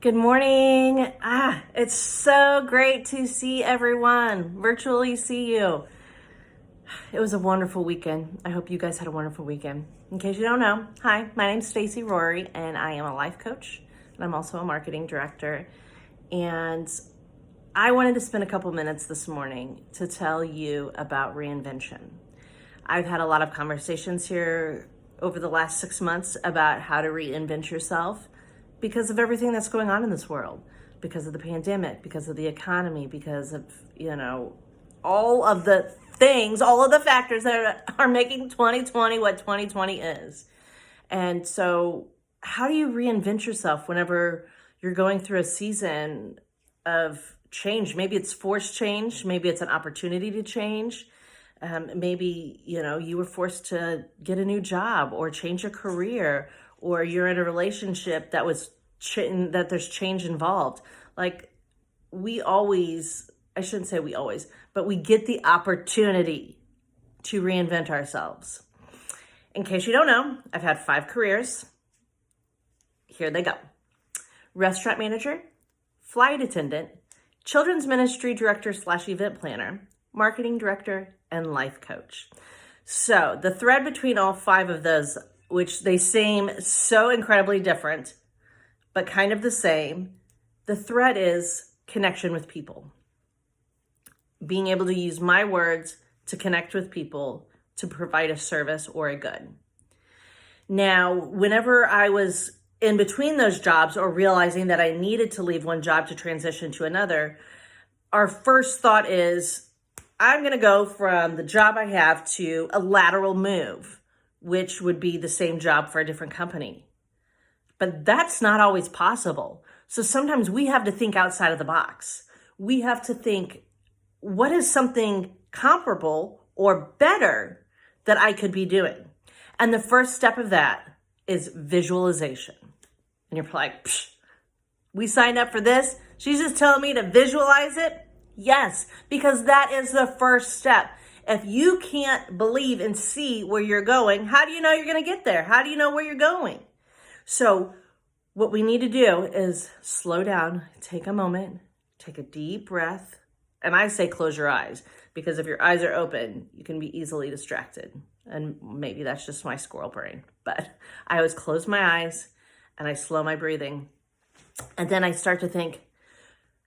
Good morning. It's so great to see everyone, virtually see you. It was a wonderful weekend. I hope you guys had a wonderful weekend. In case you don't know, hi, my name's Staci Rorie and I am a life coach and I'm also a marketing director. And I wanted to spend a couple minutes this morning to tell you about reinvention. I've had a lot of conversations here over the last 6 months about how to reinvent yourself because of everything that's going on in this world, because of the pandemic, because of the economy, because of, all of the things, all of the factors that are making 2020 what 2020 is. And so how do you reinvent yourself whenever you're going through a season of change? Maybe it's forced change. Maybe it's an opportunity to change. Maybe, you were forced to get a new job or change your career, or you're in a relationship that that there's change involved. Like I shouldn't say we always, but we get the opportunity to reinvent ourselves. In case you don't know, I've had 5 careers. Here they go. Restaurant manager, flight attendant, children's ministry director / event planner, marketing director, and life coach. So the thread between all 5 of those, which they seem so incredibly different, but kind of the same, the thread is connection with people. Being able to use my words to connect with people to provide a service or a good. Now, whenever I was in between those jobs or realizing that I needed to leave one job to transition to another, our first thought is, I'm going to go from the job I have to a lateral move, which would be the same job for a different company. But that's not always possible. So sometimes we have to think outside of the box. We have to think, what is something comparable or better that I could be doing? And the first step of that is visualization. And you're like, we signed up for this? She's just telling me to visualize it? Yes, because that is the first step. If you can't believe and see where you're going, how do you know you're going to get there? How do you know where you're going? So what we need to do is slow down, take a moment, take a deep breath. And I say close your eyes, because if your eyes are open, you can be easily distracted. And maybe that's just my squirrel brain. But I always close my eyes and I slow my breathing. And then I start to think,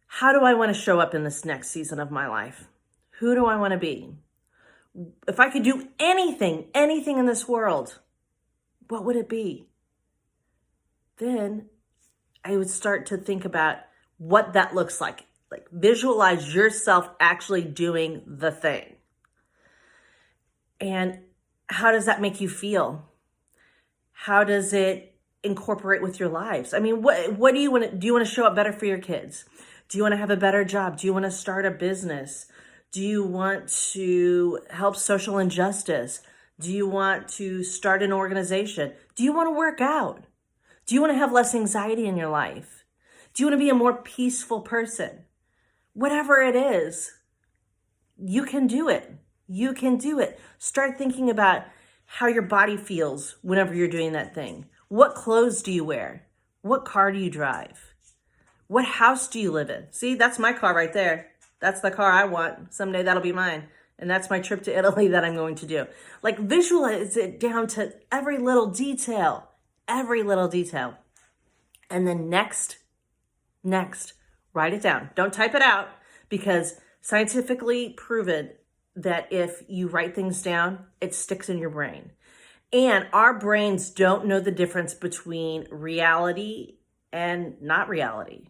how do I want to show up in this next season of my life? Who do I want to be? If I could do anything in this world, what would it be? Then I would start to think about what that looks like. Like, visualize yourself actually doing the thing. And how does that make you feel? How does it incorporate with your lives? I mean, what do you want to do? You want to show up better for your kids? Do you want to have a better job? Do you want to start a business? Do you want to help social injustice? Do you want to start an organization? Do you want to work out? Do you want to have less anxiety in your life? Do you want to be a more peaceful person? Whatever it is, you can do it. You can do it. Start thinking about how your body feels whenever you're doing that thing. What clothes do you wear? What car do you drive? What house do you live in? See, that's my car right there. That's the car I want. Someday that'll be mine. And that's my trip to Italy that I'm going to do. Like, visualize it down to every little detail. Every little detail. And then next, write it down. Don't type it out, because scientifically proven that if you write things down, it sticks in your brain. And our brains don't know the difference between reality and not reality.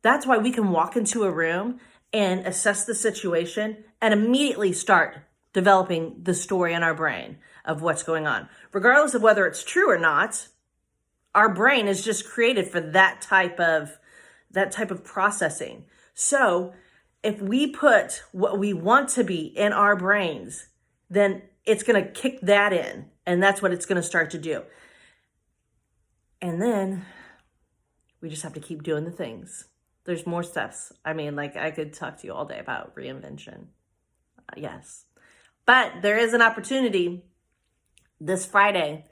That's why we can walk into a room and assess the situation and immediately start developing the story in our brain of what's going on. Regardless of whether it's true or not, our brain is just created for that type of processing. So if we put what we want to be in our brains, then it's going to kick that in, and that's what it's going to start to do. And then we just have to keep doing the things. There's more steps. I mean, I could talk to you all day about reinvention. Yes. But there is an opportunity this Friday.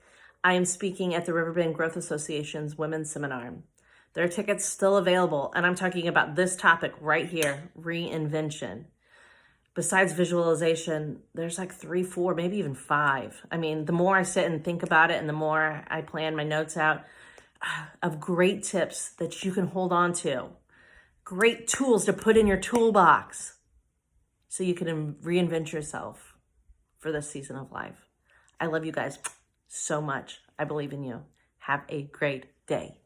I am speaking at the Riverbend Growth Association's Women's Seminar. There are tickets still available. And I'm talking about this topic right here, reinvention. Besides visualization, there's like 3, 4, maybe even 5. I mean, the more I sit and think about it and the more I plan my notes out of great tips that you can hold on to, great tools to put in your toolbox so you can reinvent yourself for this season of life. I love you guys so much. I believe in you. Have a great day.